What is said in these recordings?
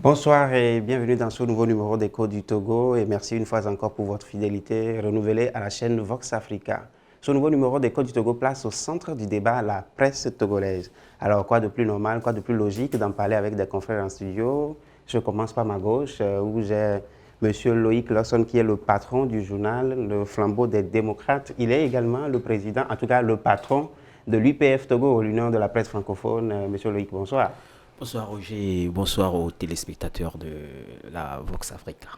Bonsoir et bienvenue dans ce nouveau numéro d'Écho du Togo et merci une fois encore pour votre fidélité renouvelée à la chaîne Vox Africa. Ce nouveau numéro d'Écho du Togo place au centre du débat la presse togolaise. Alors quoi de plus normal, quoi de plus logique d'en parler avec des confrères en studio. Je commence par ma gauche où j'ai Monsieur Loïc Lawson qui est le patron du journal Le Flambeau des démocrates. Il est également le président, en tout cas le patron de l'UPF Togo, l'Union de la presse francophone. Monsieur Loïc, bonsoir. Bonsoir Roger, bonsoir aux téléspectateurs de la Vox Africa.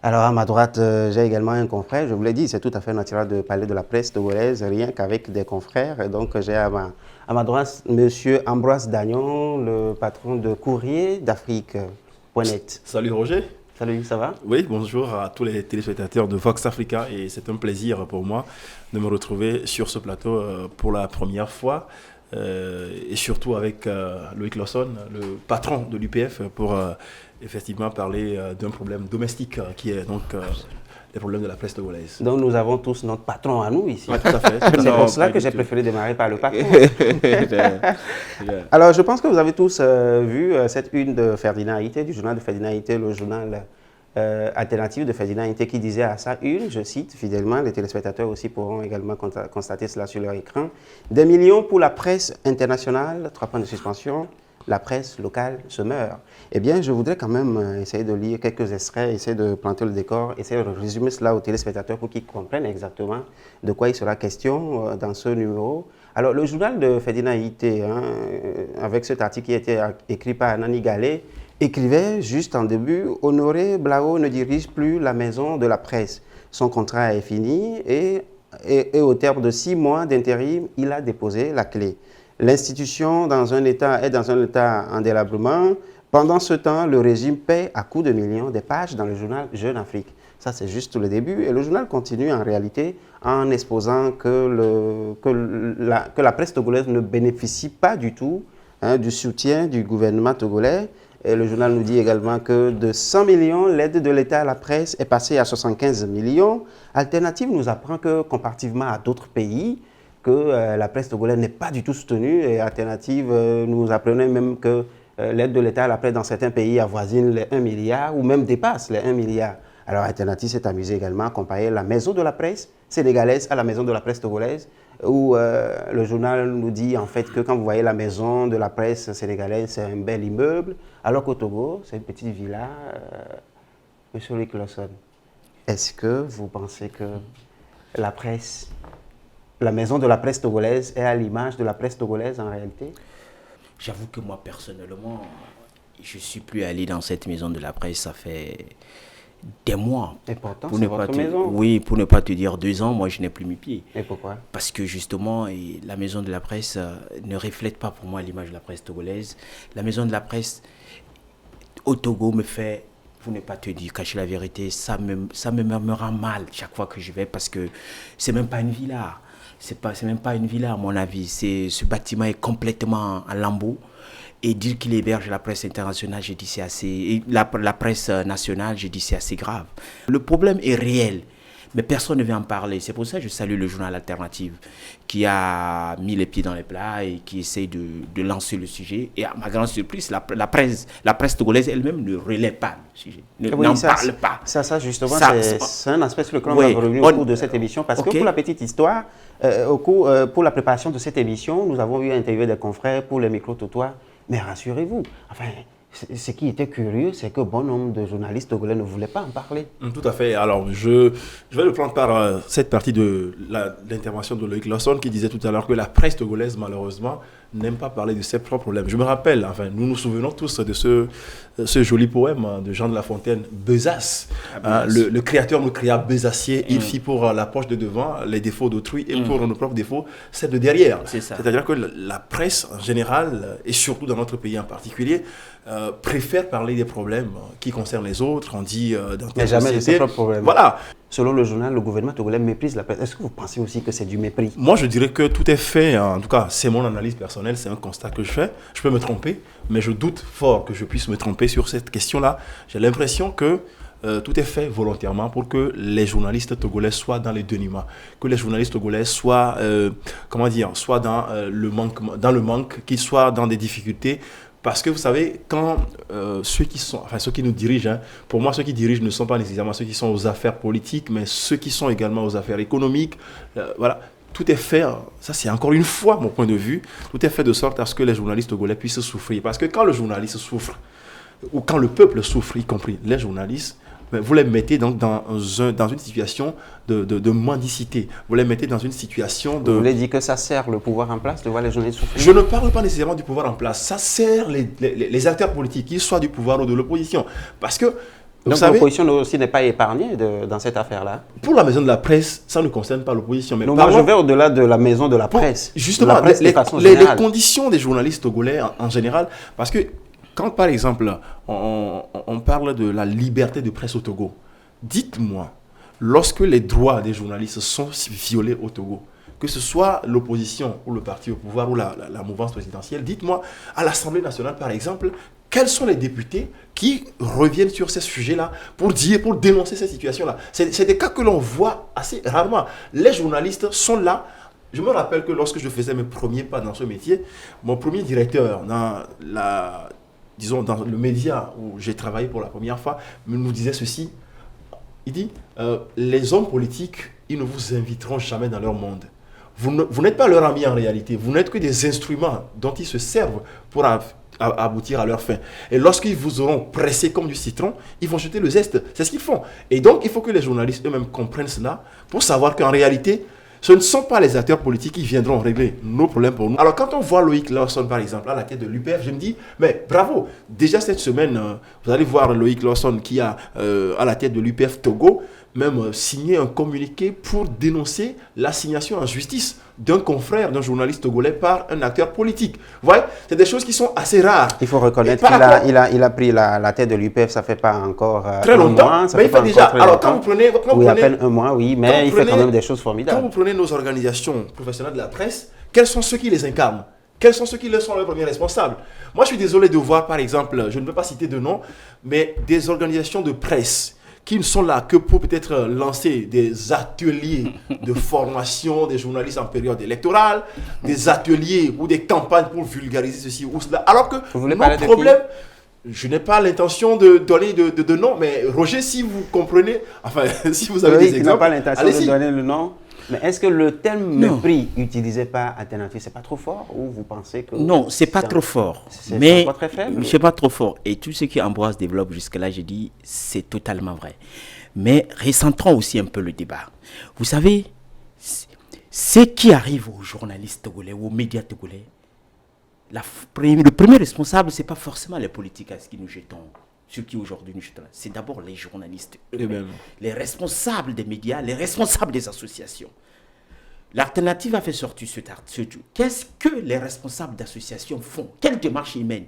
Alors à ma droite, j'ai également un confrère. Je vous l'ai dit, c'est tout à fait naturel de parler de la presse togolaise, rien qu'avec des confrères. Et donc j'ai à ma droite M. Ambroise Dagnon, le patron de Courrier d'Afrique.net. Salut Roger. Salut, ça va? Oui, bonjour à tous les téléspectateurs de Vox Africa et c'est un plaisir pour moi de me retrouver sur ce plateau pour la première fois. Et surtout avec Loïc Lawson, le patron de l'UPF, pour effectivement parler d'un problème domestique qui est donc les problèmes de la presse togolaise. Donc nous avons tous notre patron à nous ici. Oui, tout à fait. C'est pour cela que j'ai préféré démarrer par le patron. Alors je pense que vous avez tous vu cette une de Ferdinand Haïté, du journal de Ferdinand Haïté, le journal alternative de Ferdinand Haïté, qui disait à sa une, je cite fidèlement, les téléspectateurs aussi pourront également constater cela sur leur écran, des millions pour la presse internationale, 3 points de suspension, la presse locale se meurt. Eh bien, je voudrais quand même essayer de lire quelques extraits, essayer de planter le décor, essayer de résumer cela aux téléspectateurs pour qu'ils comprennent exactement de quoi il sera question dans ce numéro. Alors, le journal de Ferdinand Haïté, avec cet article qui a été écrit par Nani Galé, écrivait juste en début, Honoré Blao ne dirige plus la maison de la presse. Son contrat est fini et au terme de 6 mois d'intérim, il a déposé la clé. L'institution est dans un état en délabrement. Pendant ce temps, le régime paie à coups de millions des pages dans le journal Jeune Afrique. Ça, c'est juste le début. Et le journal continue en réalité en exposant que la presse togolaise ne bénéficie pas du tout du soutien du gouvernement togolais. Et le journal nous dit également que de 100 millions, l'aide de l'État à la presse est passée à 75 millions. Alternative nous apprend que, comparativement à d'autres pays, que la presse togolaise n'est pas du tout soutenue. Et Alternative nous apprenait même que l'aide de l'État à la presse dans certains pays avoisine les 1 milliard ou même dépasse les 1 milliard. Alors Alternative s'est amusé également à comparer la maison de la presse sénégalaise à la maison de la presse togolaise, où le journal nous dit en fait que quand vous voyez la maison de la presse sénégalaise, c'est un bel immeuble, alors qu'au Togo, c'est une petite villa. Monsieur Loïc Lawson, est-ce que vous pensez que la maison de la presse togolaise est à l'image de la presse togolaise en réalité? J'avoue que moi personnellement, je ne suis plus allé dans cette maison de la presse, ça fait des mois. Et pourtant, c'est votre maison. Oui, pour ne pas te dire 2 ans, moi je n'ai plus mis pied. Et pourquoi? Parce que justement, la maison de la presse ne reflète pas pour moi l'image de la presse togolaise. La maison de la presse au Togo me fait, pour ne pas te dire, cacher la vérité, ça me rend mal chaque fois que je vais parce que c'est même pas une villa. C'est même pas une villa à mon avis. Ce bâtiment est complètement en lambeaux. Et dire qu'il héberge la presse internationale, j'ai dit c'est assez... Et la presse nationale, j'ai dit c'est assez grave. Le problème est réel, mais personne ne veut en parler. C'est pour ça que je salue le journal Alternative qui a mis les pieds dans les plats et qui essaye de lancer le sujet. Et à ma grande surprise, la presse togolaise elle-même ne relaie pas le sujet, n'en parle pas. Ça justement, c'est un aspect sur lequel on va revenir au cours de cette émission. Parce que pour la petite histoire, pour la préparation de cette émission, nous avons eu à interviewer des confrères pour les micro-trottoirs. Mais rassurez-vous, enfin, ce qui était curieux, c'est que bon nombre de journalistes togolais ne voulaient pas en parler. Tout à fait. Alors, je vais le prendre par cette partie de l'intervention de Loïc Lawson qui disait tout à l'heure que la presse togolaise, malheureusement, n'aime pas parler de ses propres problèmes. Je me rappelle, enfin, nous nous souvenons tous de ce joli poème de Jean de La Fontaine, Besace. Le créateur nous créa Besacier, il fit pour la poche de devant les défauts d'autrui et pour nos propres défauts, celle de derrière. C'est-à-dire que la presse en général, et surtout dans notre pays en particulier, préfère parler des problèmes qui concernent les autres. On dit dans mais jamais de ses propres problèmes. Voilà. Selon le journal, le gouvernement togolais méprise la presse. Est-ce que vous pensez aussi que c'est du mépris? Moi, je dirais que tout est fait. En tout cas, c'est mon analyse personnelle, c'est un constat que je fais. Je peux me tromper, mais je doute fort que je puisse me tromper sur cette question-là. J'ai l'impression que tout est fait volontairement pour que les journalistes togolais soient dans les dénûments, que les journalistes togolais soient, soient dans le manque, qu'ils soient dans des difficultés, Parce que vous savez, quand ceux qui nous dirigent, hein, pour moi, ceux qui dirigent ne sont pas nécessairement ceux qui sont aux affaires politiques, mais ceux qui sont également aux affaires économiques. Voilà, tout est fait, ça c'est encore une fois mon point de vue, tout est fait de sorte à ce que les journalistes togolais puissent souffrir. Parce que quand le journaliste souffre, ou quand le peuple souffre, y compris les journalistes, vous les mettez donc dans une situation de mendicité. Vous les mettez dans une situation de... Vous voulez dire que ça sert le pouvoir en place de voir les journalistes souffrir? Je ne parle pas nécessairement du pouvoir en place. Ça sert les acteurs politiques, qu'ils soient du pouvoir ou de l'opposition. Parce que, vous donc savez, l'opposition aussi n'est pas épargnée dans cette affaire-là. pour la maison de la presse, ça ne concerne pas l'opposition. Mais Donc moi, je vais au-delà de la maison de la presse. Justement, la presse de façon les générale. conditions des journalistes togolais en général, parce que quand, par exemple, on parle de la liberté de presse au Togo, dites-moi, lorsque les droits des journalistes sont violés au Togo, que ce soit l'opposition ou le parti au pouvoir ou la mouvance présidentielle, dites-moi, à l'Assemblée nationale, par exemple, quels sont les députés qui reviennent sur ces sujets-là pour dénoncer ces situations-là? C'est des cas que l'on voit assez rarement. Les journalistes sont là. Je me rappelle que lorsque je faisais mes premiers pas dans ce métier, mon premier directeur dans le média où j'ai travaillé pour la première fois, nous disait ceci. Il dit, les hommes politiques, ils ne vous inviteront jamais dans leur monde. Vous n'êtes pas leur ami en réalité. Vous n'êtes que des instruments dont ils se servent pour aboutir à leur fin. Et lorsqu'ils vous auront pressé comme du citron, ils vont jeter le zeste. C'est ce qu'ils font. Et donc, il faut que les journalistes eux-mêmes comprennent cela pour savoir qu'en réalité, ce ne sont pas les acteurs politiques qui viendront régler nos problèmes pour nous. Alors, quand on voit Loïc Lawson, par exemple, à la tête de l'UPF, je me dis, mais bravo, déjà cette semaine, vous allez voir Loïc Lawson qui a, à la tête de l'UPF Togo, même signé un communiqué pour dénoncer l'assignation en justice d'un confrère, d'un journaliste togolais par un acteur politique. Vous voyez, c'est des choses qui sont assez rares. Il faut reconnaître qu'il a pris la tête de l'UPF, ça ne fait pas encore très longtemps, mais il fait déjà. Alors quand vous prenez... à peine un mois, oui, mais il fait quand même des choses formidables. Quand vous prenez nos organisations professionnelles de la presse, quels sont ceux qui les incarnent? Quels sont ceux qui sont leurs premiers responsables? Moi, je suis désolé de voir, par exemple, je ne veux pas citer de nom, mais des organisations de presse qui ne sont là que pour peut-être lancer des ateliers de formation des journalistes en période électorale, des ateliers ou des campagnes pour vulgariser ceci ou cela. Alors que mon problème, je n'ai pas l'intention de donner de nom, mais Roger, si vous comprenez, enfin, si vous avez des exemples, il n'a pas l'intention de donner le nom. Mais est-ce que le terme mépris utilisé par Alternative, c'est pas trop fort ou vous pensez que... Non, c'est pas trop fort. C'est pas très faible. C'est pas trop fort. Et tout ce que Ambroise développe jusque-là, j'ai dit, c'est totalement vrai. Mais recentrons aussi un peu le débat. Vous savez, ce qui arrive aux journalistes togolais, aux médias togolais, le premier responsable, c'est pas forcément les politiques à ce qui nous jetons. Ceux qui aujourd'hui nous jettent, c'est d'abord les journalistes eux-mêmes, les responsables des médias, les responsables des associations. L'Alternative a fait sortir cet article. Qu'est-ce que les responsables d'associations font? Quelle démarche ils mènent?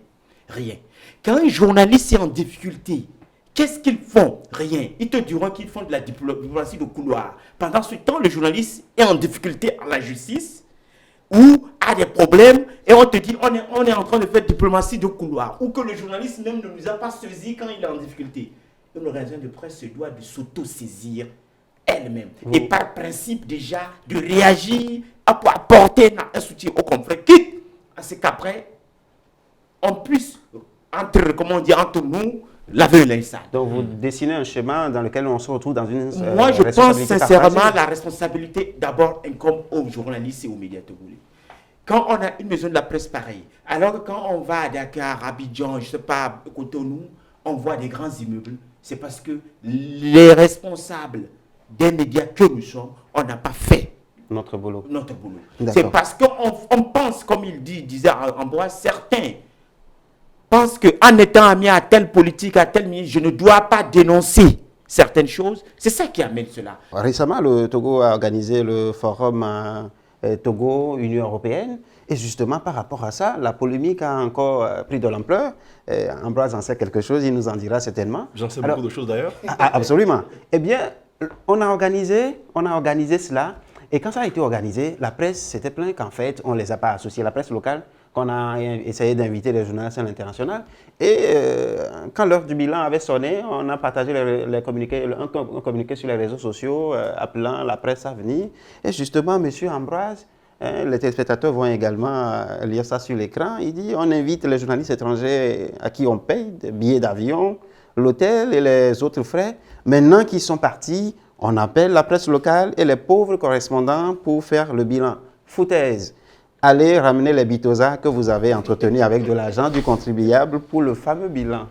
Rien. Quand un journaliste est en difficulté, qu'est-ce qu'ils font? Rien. Ils te diront qu'ils font de la diplomatie de couloir. Pendant ce temps, le journaliste est en difficulté à la justice ou a des problèmes et on te dit on est en train de faire diplomatie de couloir ou que le journaliste même ne nous a pas saisi quand il est en difficulté. Une organisation de presse se doit de s'auto-saisir elle-même et par principe déjà de réagir pour apporter un soutien aux confrères, quitte à ce qu'après on puisse entre nous laver le linge sale. Donc vous dessinez un schéma dans lequel on se retrouve dans une Moi je pense sincèrement la responsabilité d'abord incombe aux journalistes et aux médias togolais. Quand on a une maison de la presse pareille, alors que quand on va à Dakar, Abidjan, je ne sais pas, Cotonou, on voit des grands immeubles, c'est parce que les responsables des médias que nous sommes, on n'a pas fait notre boulot. C'est parce qu'on pense, comme disait Ambroise, certains pensent qu'en étant ami à telle politique, à tel ministre, je ne dois pas dénoncer certaines choses. C'est ça qui amène cela. Récemment, le Togo a organisé le forum Togo, Union européenne. Et justement, par rapport à ça, la polémique a encore pris de l'ampleur. Ambroise en sait quelque chose, il nous en dira certainement. J'en sais beaucoup de choses d'ailleurs. Absolument. Eh bien, on a organisé cela. Et quand ça a été organisé, la presse s'était plaint qu'en fait, on ne les a pas associés. La presse locale, qu'on a essayé d'inviter les journalistes à l'international. Et quand l'heure du bilan avait sonné, on a partagé un communiqué sur les réseaux sociaux appelant la presse à venir. Et justement, M. Ambroise Les téléspectateurs vont également lire ça sur l'écran. Il dit on invite les journalistes étrangers à qui on paye des billets d'avion, l'hôtel et les autres frais. Maintenant qu'ils sont partis, on appelle la presse locale et les pauvres correspondants pour faire le bilan. Foutaise. Allez ramener les bitosas que vous avez entretenus avec de l'argent du contribuable pour le fameux bilan.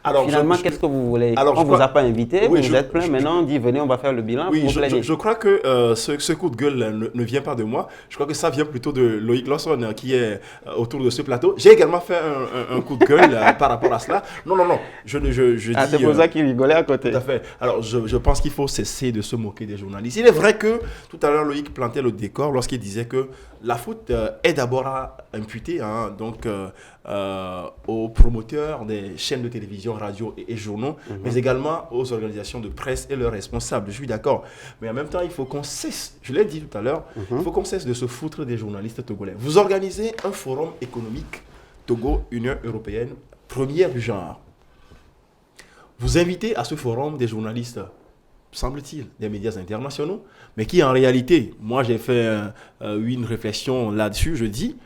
Alors, finalement, qu'est-ce que vous voulez? On ne vous a pas invité, oui, vous êtes plein. Maintenant, on dit venez, on va faire le bilan. Oui, je crois que ce coup de gueule ne vient pas de moi. Je crois que ça vient plutôt de Loïc Lawson qui est autour de ce plateau. J'ai également fait un coup de gueule par rapport à cela. Non. Je dis. C'est pour ça qu'il rigolait à côté. Tout à fait. Alors, je pense qu'il faut cesser de se moquer des journalistes. Il est vrai que tout à l'heure, Loïc plantait le décor lorsqu'il disait que la faute est d'abord à imputer aux promoteurs des chaînes de télévision, radio et journaux, mais également aux organisations de presse et leurs responsables. Je suis d'accord. Mais en même temps, il faut qu'on cesse, je l'ai dit tout à l'heure, il faut qu'on cesse de se foutre des journalistes togolais. Vous organisez un forum économique Togo-Union européenne, première du genre. Vous invitez à ce forum des journalistes, semble-t-il, des médias internationaux, mais qui en réalité, moi j'ai fait une réflexion là-dessus, je dis,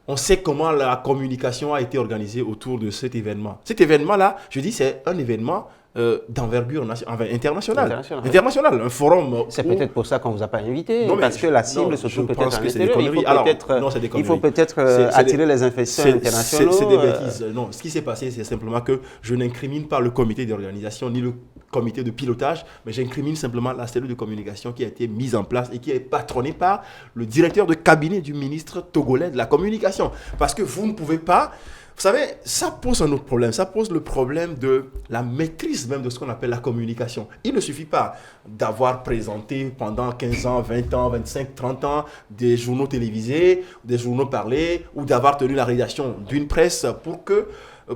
on sait comment la communication a été organisée autour de cet événement. Cet événement-là, je dis, c'est un événement d'envergure internationale. International, un forum. C'est peut-être pour ça qu'on ne vous a pas invité, parce que la cible se trouve peut-être à l'intérieur. Il faut peut-être attirer les investisseurs internationaux. C'est des bêtises. Non, ce qui s'est passé, c'est simplement que je n'incrimine pas le comité d'organisation ni le comité de pilotage, mais j'incrimine simplement la cellule de communication qui a été mise en place et qui est patronnée par le directeur de cabinet du ministre togolais de la communication. Parce que vous ne pouvez pas... Vous savez, ça pose un autre problème. Ça pose le problème de la maîtrise même de ce qu'on appelle la communication. Il ne suffit pas d'avoir présenté pendant 15 ans, 20 ans, 25, 30 ans des journaux télévisés, des journaux parlés, ou d'avoir tenu la rédaction d'une presse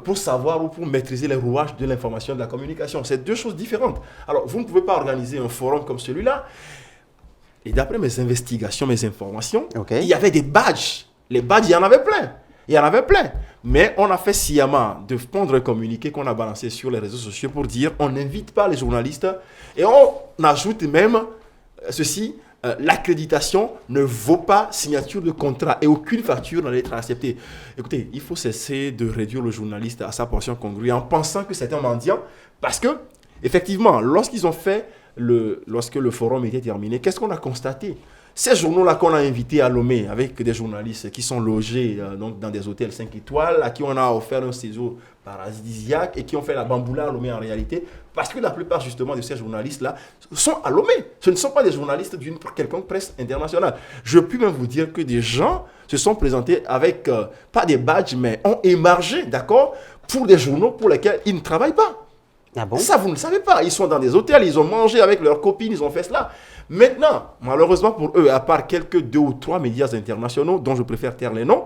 pour savoir ou pour maîtriser les rouages de l'information et de la communication. C'est deux choses différentes. Alors, vous ne pouvez pas organiser un forum comme celui-là. Et d'après mes investigations, mes informations, il y avait des badges. Les badges, il y en avait plein. Il y en avait plein. Mais on a fait sciemment de prendre un communiqué qu'on a balancé sur les réseaux sociaux pour dire on n'invite pas les journalistes. Et on ajoute même ceci, l'accréditation ne vaut pas signature de contrat et aucune facture n'allait être acceptée. Écoutez, il faut cesser de réduire le journaliste à sa portion congrue en pensant que c'est un mendiant. Parce que, effectivement, lorsque le forum était terminé, qu'est-ce qu'on a constaté? Ces journaux-là qu'on a invités à Lomé avec des journalistes qui sont logés donc dans des hôtels 5 étoiles, à qui on a offert un séjour paradisiaque et qui ont fait la bamboula à Lomé en réalité, parce que la plupart justement de ces journalistes-là sont à Lomé. Ce ne sont pas des journalistes d'une quelconque presse internationale. Je peux même vous dire que des gens se sont présentés avec, pas des badges, mais ont émargé, d'accord, pour des journaux pour lesquels ils ne travaillent pas. Ah bon? Ça, vous ne le savez pas. Ils sont dans des hôtels, ils ont mangé avec leurs copines, ils ont fait cela. Maintenant, malheureusement pour eux, à part quelques 2 ou 3 médias internationaux, dont je préfère taire les noms,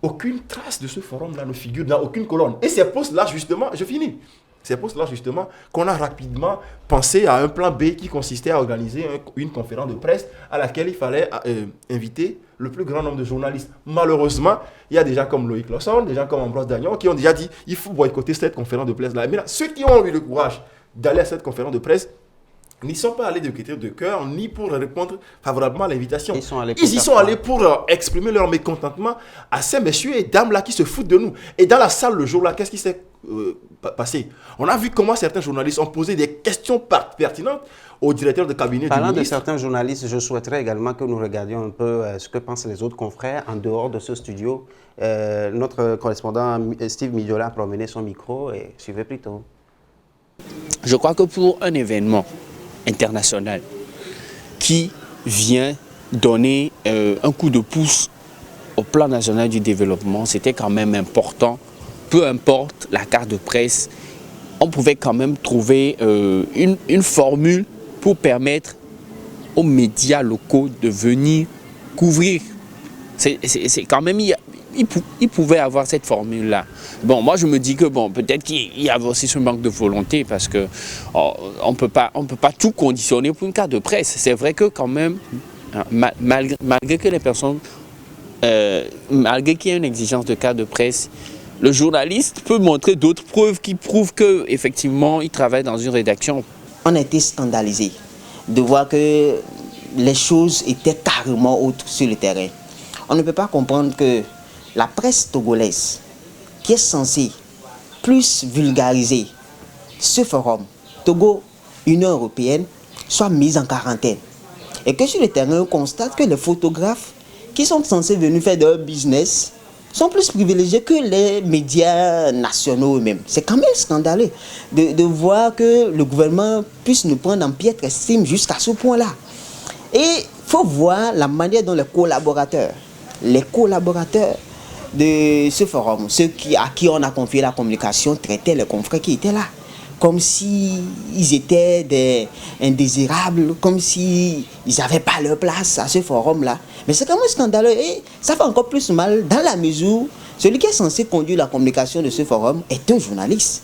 aucune trace de ce forum-là ne figure dans aucune colonne. Et c'est pour cela, justement, je finis. C'est pour cela, justement, qu'on a rapidement pensé à un plan B qui consistait à organiser une conférence de presse à laquelle il fallait inviter le plus grand nombre de journalistes. Malheureusement, il y a des gens comme Loïc Lawson, des gens comme Ambroise Dagnon qui ont déjà dit il faut boycotter cette conférence de presse-là. Mais là, ceux qui ont eu le courage d'aller à cette conférence de presse n'y sont pas allés de gaieté de cœur, ni pour répondre favorablement à l'invitation. Ils y sont allés pour exprimer leur mécontentement à ces messieurs et dames-là qui se foutent de nous. Et dans la salle, le jour-là, qu'est-ce qui s'est passé? On a vu comment certains journalistes ont posé des questions pertinentes au directeur de cabinet du ministre. Parlant de certains journalistes, je souhaiterais également que nous regardions un peu ce que pensent les autres confrères en dehors de ce studio. Notre correspondant Steve Midjola a promené son micro et suivez plutôt. Je crois que pour un événement international qui vient donner un coup de pouce au plan national du développement, c'était quand même important. Peu importe la carte de presse, on pouvait quand même trouver une formule pour permettre aux médias locaux de venir couvrir. C'est quand même, il pouvait avoir cette formule-là. Bon, moi je me dis que bon, peut-être qu'il y avait aussi ce manque de volonté parce que on peut pas tout conditionner pour une carte de presse. C'est vrai que quand même, malgré que les personnes, malgré qu'il y ait une exigence de carte de presse, le journaliste peut montrer d'autres preuves qui prouvent qu'effectivement il travaille dans une rédaction. On a été scandalisés de voir que les choses étaient carrément autres sur le terrain. On ne peut pas comprendre que la presse togolaise, qui est censée plus vulgariser ce forum Togo Union européenne, soit mise en quarantaine. Et que sur le terrain, on constate que les photographes qui sont censés venir faire leur business sont plus privilégiés que les médias nationaux eux-mêmes. C'est quand même scandaleux de voir que le gouvernement puisse nous prendre en piètre estime jusqu'à ce point-là. Et il faut voir la manière dont les collaborateurs de ce forum, à qui on a confié la communication, traitaient les confrères qui étaient là, comme s'ils étaient des indésirables, comme s'ils n'avaient pas leur place à ce forum-là. Mais c'est quand même scandaleux et ça fait encore plus mal dans la mesure où celui qui est censé conduire la communication de ce forum est un journaliste.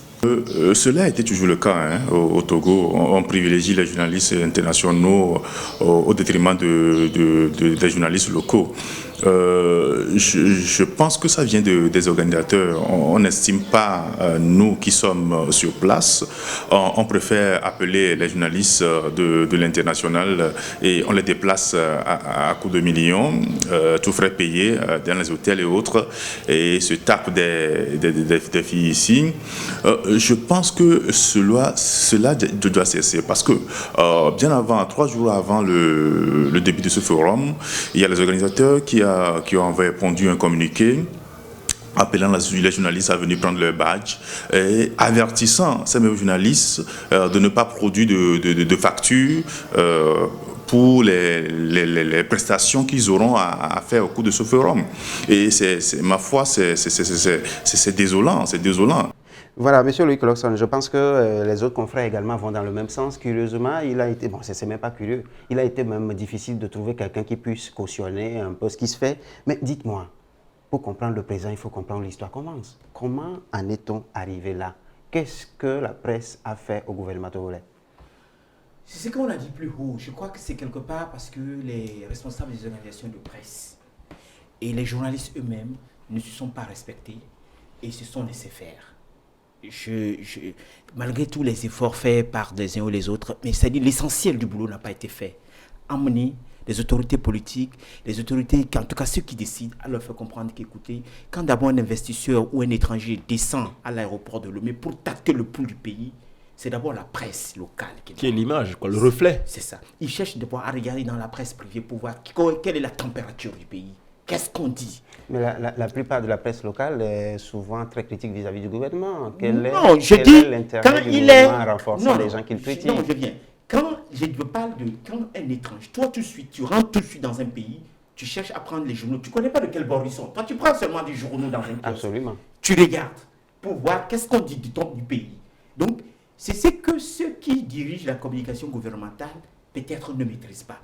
Cela a été toujours le cas au Togo. On privilégie les journalistes internationaux au détriment des journalistes locaux. Je pense que ça vient des organisateurs. On n'estime pas, nous qui sommes sur place, on préfère appeler les journalistes de l'international et on les déplace à coups de millions, tout frais payés dans les hôtels et autres, et se tapent des filles ici. Je pense que cela doit cesser parce que bien avant, 3 jours avant le début de ce forum, il y a les organisateurs qui ont répondu un communiqué appelant les journalistes à venir prendre leur badge et avertissant ces mêmes journalistes de ne pas produire de factures pour les prestations qu'ils auront à faire au cours de ce forum. Et ma foi, c'est désolant, c'est désolant. Voilà, Monsieur Loïc Lawson, je pense que les autres confrères également vont dans le même sens. Curieusement, il a été, bon, c'est même pas curieux, il a été même difficile de trouver quelqu'un qui puisse cautionner un peu ce qui se fait. Mais dites-moi, pour comprendre le présent, il faut comprendre l'histoire commence. Comment en est-on arrivé là? Qu'est-ce que la presse a fait au gouvernement togolais? C'est ce qu'on a dit plus haut. Je crois que c'est quelque part parce que les responsables des organisations de presse et les journalistes eux-mêmes ne se sont pas respectés et se sont laissés faire. Malgré tous les efforts faits par des uns ou les autres, mais c'est-à-dire l'essentiel du boulot n'a pas été fait. Emmener les autorités politiques, les autorités, en tout cas ceux qui décident, à leur faire comprendre qu'écoutez, quand d'abord un investisseur ou un étranger descend à l'aéroport de Lomé pour tâter le pouls du pays, c'est d'abord la presse locale qui est l'image, le reflet. C'est ça. Ils cherchent d'abord à regarder dans la presse privée pour voir quelle est la température du pays. Qu'est-ce qu'on dit? Mais la plupart de la presse locale est souvent très critique vis-à-vis du gouvernement. Non, je dis, quand il est... à renforcer les gens qui le critiquent? Non, je viens. Quand je parle de... Quand un étrange, toi tu rentres tout de suite dans un pays, tu cherches à prendre les journaux, tu ne connais pas de quel bord ils sont. Toi, tu prends seulement des journaux dans un pays. Absolument. Tu regardes pour voir qu'est-ce qu'on dit du pays. Donc, c'est ce que ceux qui dirigent la communication gouvernementale peut-être ne maîtrisent pas.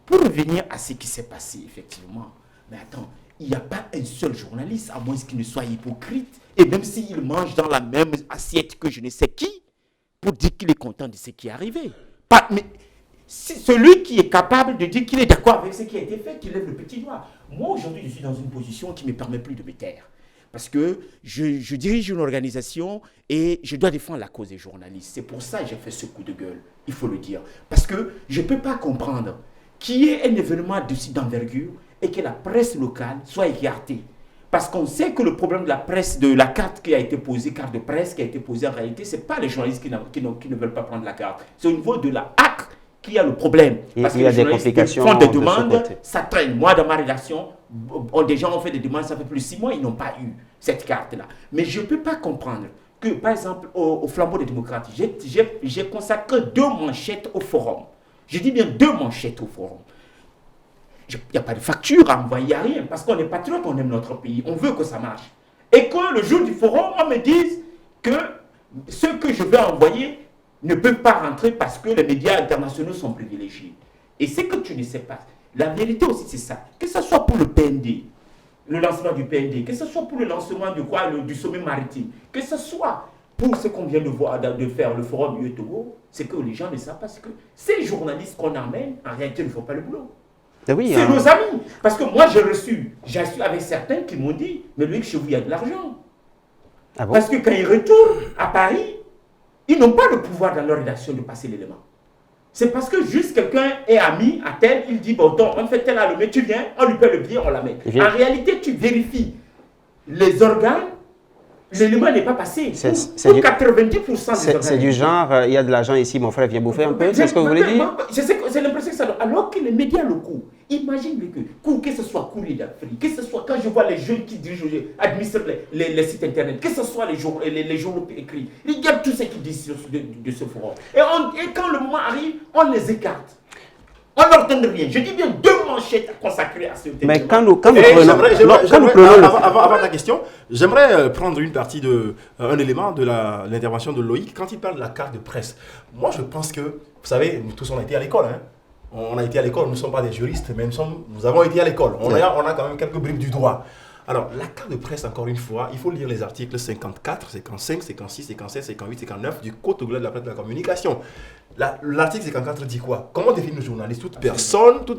Pour revenir à ce qui s'est passé, effectivement, mais attends, il n'y a pas un seul journaliste, à moins qu'il ne soit hypocrite, et même s'il mange dans la même assiette que je ne sais qui, pour dire qu'il est content de ce qui est arrivé. Mais c'est celui qui est capable de dire qu'il est d'accord avec ce qui a été fait, qui lève le petit doigt. Moi, aujourd'hui, je suis dans une position qui ne me permet plus de me taire. Parce que je dirige une organisation et je dois défendre la cause des journalistes. C'est pour ça que j'ai fait ce coup de gueule, il faut le dire. Parce que je ne peux pas comprendre qu'il y ait un événement d'envergure et que la presse locale soit écartée. Parce qu'on sait que le problème de la presse, de la carte qui a été posée, carte de presse qui a été posée en réalité, ce n'est pas les journalistes qui ne veulent pas prendre la carte. C'est au niveau de la HAC qu'il y a le problème. Parce que les journalistes font des demandes, ça traîne. Moi, dans ma rédaction, des gens ont fait des demandes, ça fait plus de 6 mois, ils n'ont pas eu cette carte-là. Mais je ne peux pas comprendre que, par exemple, au Flambeau des démocrates, j'ai consacré 2 manchettes au forum. Je dis bien 2 manchettes au forum. Il n'y a pas de facture à envoyer, à rien, parce qu'on est patriote, on aime notre pays, on veut que ça marche. Et que le jour du forum, on me dise que ceux que je vais envoyer ne peuvent pas rentrer parce que les médias internationaux sont privilégiés. Et ce que tu ne sais pas, la vérité aussi c'est ça, que ce soit pour le PND, le lancement du PND, que ce soit pour le lancement du sommet maritime, que ce soit pour ce qu'on vient de faire, le forum UE Togo, c'est que les gens ne savent pas, que ces journalistes qu'on amène, en réalité, ne font pas le boulot. Oui, c'est nos amis. Parce que moi, j'ai reçu avec certains qui m'ont dit, mais lui, chez vous, il y a de l'argent. Ah bon? Parce que quand ils retournent à Paris, ils n'ont pas le pouvoir dans leur rédaction de passer l'élément. C'est parce que juste quelqu'un est ami à tel, il dit, bon, donc, on fait tel allumé, tu viens, on lui paie le billet, on la met. En réalité, tu vérifies les organes, l'élément n'est pas passé. C'est 90% des organes. C'est du genre, il y a de l'argent ici, mon frère vient bouffer un peu, c'est ce que vous voulez dire? C'est l'impression que ça donne. Alors que les médias locaux, imagine que ce soit Courrier d'Afrique, que ce soit quand je vois les jeunes qui dirigent, administrent les sites internet, que ce soit les journaux écrits, regarde tout ce qu'ils disent de ce forum. Et quand le moment arrive, on les écarte. On ne leur donne rien. Je dis bien 2 manchettes consacrées à ce thème. Mais quand nous prenons... Avant ta question, j'aimerais prendre une partie un élément de l'intervention de Loïc quand il parle de la carte de presse. Moi, je pense que, vous savez, nous tous, on a été à l'école. Hein. On a été à l'école, nous ne sommes pas des juristes, mais nous avons été à l'école. On a quand même quelques bribes du droit. Alors, la carte de presse, encore une fois, il faut lire les articles 54, 55, 56, 57, 58, 59 du Code togolais de la presse et de la communication. L'article 54 dit quoi? Comment définir le journaliste? Toute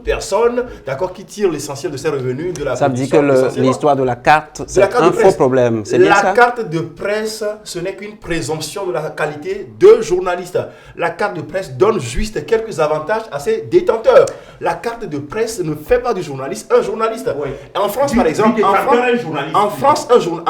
personne, d'accord, qui tire l'essentiel de ses revenus de la Ça dit que l'histoire de la carte, c'est un faux problème. C'est bien ça? La carte de presse, ce n'est qu'une présomption de la qualité de journaliste. La carte de presse donne juste quelques avantages à ses détenteurs. La carte de presse ne fait pas du journaliste un journaliste. Oui. En France, par exemple, en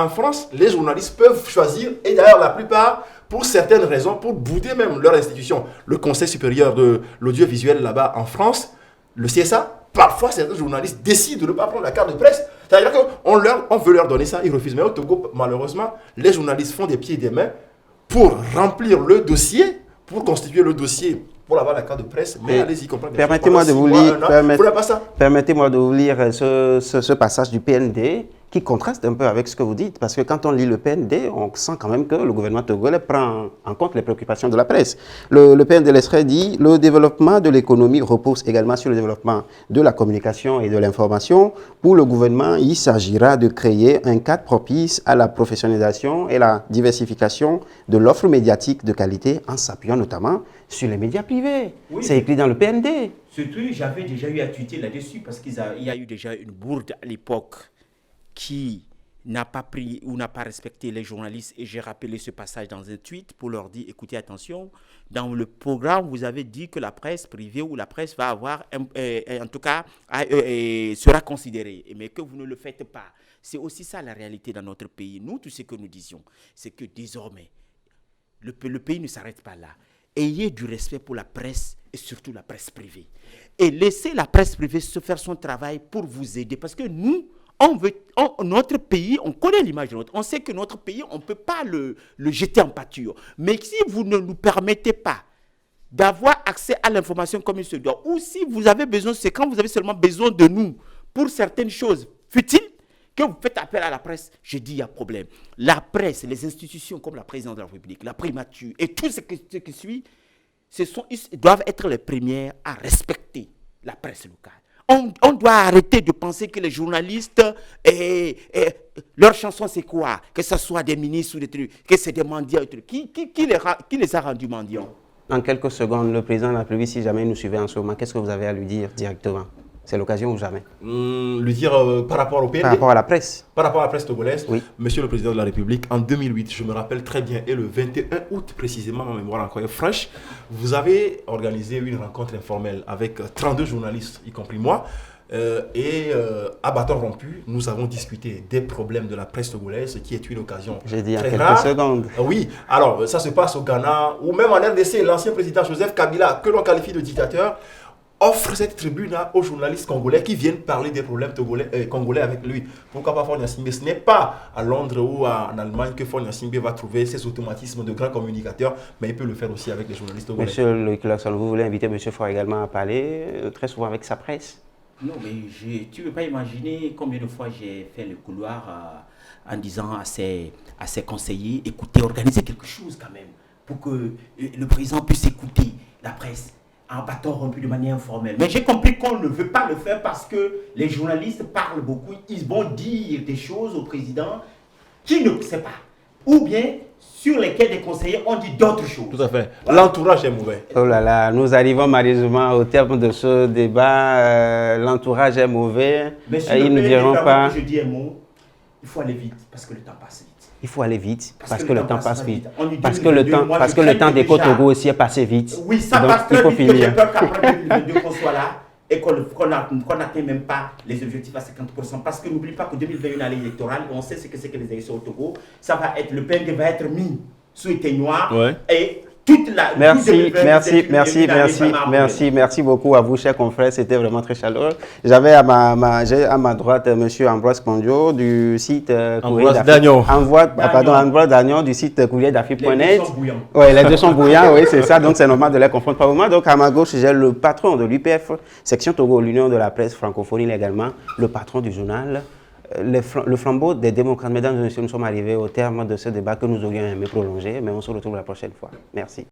France, les journalistes peuvent choisir, et d'ailleurs la plupart, pour certaines raisons, pour bouder même leur institution. Le Conseil supérieur de l'audiovisuel là-bas en France, le CSA, parfois certains journalistes décident de ne pas prendre la carte de presse. C'est-à-dire qu'on veut leur donner ça, ils refusent. Mais au Togo, malheureusement, les journalistes font des pieds et des mains pour remplir le dossier, pour constituer le dossier, pour avoir la carte de presse. Mais allez-y, comprenez. Permettez-moi de vous lire ce passage du PND qui contraste un peu avec ce que vous dites, parce que quand on lit le PND, on sent quand même que le gouvernement togolais prend en compte les préoccupations de la presse. Le PND l'extrait dit « Le développement de l'économie repose également sur le développement de la communication et de l'information. Pour le gouvernement, il s'agira de créer un cadre propice à la professionnalisation et la diversification de l'offre médiatique de qualité en s'appuyant notamment sur les médias privés. Oui. C'est écrit dans le PND. Surtout, j'avais déjà eu à tweeter là-dessus, parce qu'il y a eu déjà une bourde à l'époque qui n'a pas pris ou n'a pas respecté les journalistes, et j'ai rappelé ce passage dans un tweet pour leur dire, écoutez, attention, dans le programme, vous avez dit que la presse privée ou la presse va avoir, en tout cas, sera considérée, mais que vous ne le faites pas. C'est aussi ça la réalité dans notre pays. Nous, tout ce que nous disions, c'est que désormais, le pays ne s'arrête pas là. Ayez du respect pour la presse et surtout la presse privée. Et laissez la presse privée se faire son travail pour vous aider, parce que nous, notre pays, on connaît l'image de notre. On sait que notre pays, on ne peut pas le jeter en pâture. Mais si vous ne nous permettez pas d'avoir accès à l'information comme il se doit, ou si vous avez besoin, c'est quand vous avez seulement besoin de nous pour certaines choses futiles, que vous faites appel à la presse, je dis il y a problème. La presse, les institutions comme la présidence de la République, la primature et tout ce qui suit, ils doivent être les premières à respecter la presse locale. On doit arrêter de penser que les journalistes, leur chanson c'est quoi? Que ce soit des ministres ou des trucs, que c'est des mendiants. Qui les a rendus mendiants? En quelques secondes, le président de la République, si jamais il nous suivait en ce moment, qu'est-ce que vous avez à lui dire directement? C'est l'occasion ou jamais? Lui dire par rapport au PND? Par rapport à la presse. Par rapport à la presse togolaise, oui. Monsieur le Président de la République, en 2008, je me rappelle très bien, et le 21 août précisément, ma mémoire encore est fraîche, vous avez organisé une rencontre informelle avec 32 journalistes, y compris moi, à bâton rompu, nous avons discuté des problèmes de la presse togolaise, qui est une occasion J'ai dit très quelques rare. secondes. Oui, alors ça se passe au Ghana, ou même en RDC, l'ancien président Joseph Kabila, que l'on qualifie de dictateur, offre cette tribune aux journalistes congolais qui viennent parler des problèmes congolais avec lui. Pourquoi pas Faure Gnassingbé? Ce n'est pas à Londres ou en Allemagne que Faure Gnassingbé va trouver ses automatismes de grand communicateur, mais il peut le faire aussi avec les journalistes congolais. Monsieur Loïc Lawson, vous voulez inviter Monsieur Faure également à parler très souvent avec sa presse? Non, mais tu ne peux pas imaginer combien de fois j'ai fait le couloir en disant à ses conseillers, écoutez, organisez quelque chose quand même, pour que le président puisse écouter la presse en bâton rompu de manière informelle. Mais j'ai compris qu'on ne veut pas le faire parce que les journalistes parlent beaucoup, ils vont dire des choses au président qui ne sait pas. Ou bien sur lesquels des conseillers ont dit d'autres choses. Tout à fait. L'entourage est mauvais. Oh là là, nous arrivons malheureusement au terme de ce débat. L'entourage est mauvais. Mais si ils ne diront pas. Que je dis un mot, il faut aller vite parce que le temps passe vite. il faut aller vite parce que le temps passe vite. Parce que le temps des Côte-Togo aussi est passé vite. Oui, ça donc, passe il très faut vite que j'ai finir. peur qu'après 2022 qu'on soit là et qu'on n'atteigne même pas les objectifs à 50%. Parce que n'oublie pas que 2020 est une année électorale, on sait ce que c'est que les élections au Togo. Ça va être, le PND va être mis sous éteignoir et toute la... Merci beaucoup à vous, chers confrères. C'était vraiment très chaleureux. J'avais à ma droite M. Ambroise Pondio du site Ambroise Dagnon. Ambroise Dagnon du site courrierdafrique.net. Les deux sont bouillants. Oui, les deux sont bouillants, oui, c'est ça. Donc, c'est normal de les confondre par moment. Donc, à ma gauche, j'ai le patron de l'UPF, section Togo, l'Union de la presse francophonie également, le patron du journal. Le flambeau des démocrates. Mesdames et messieurs, nous sommes arrivés au terme de ce débat que nous aurions aimé prolonger, mais on se retrouve la prochaine fois. Merci.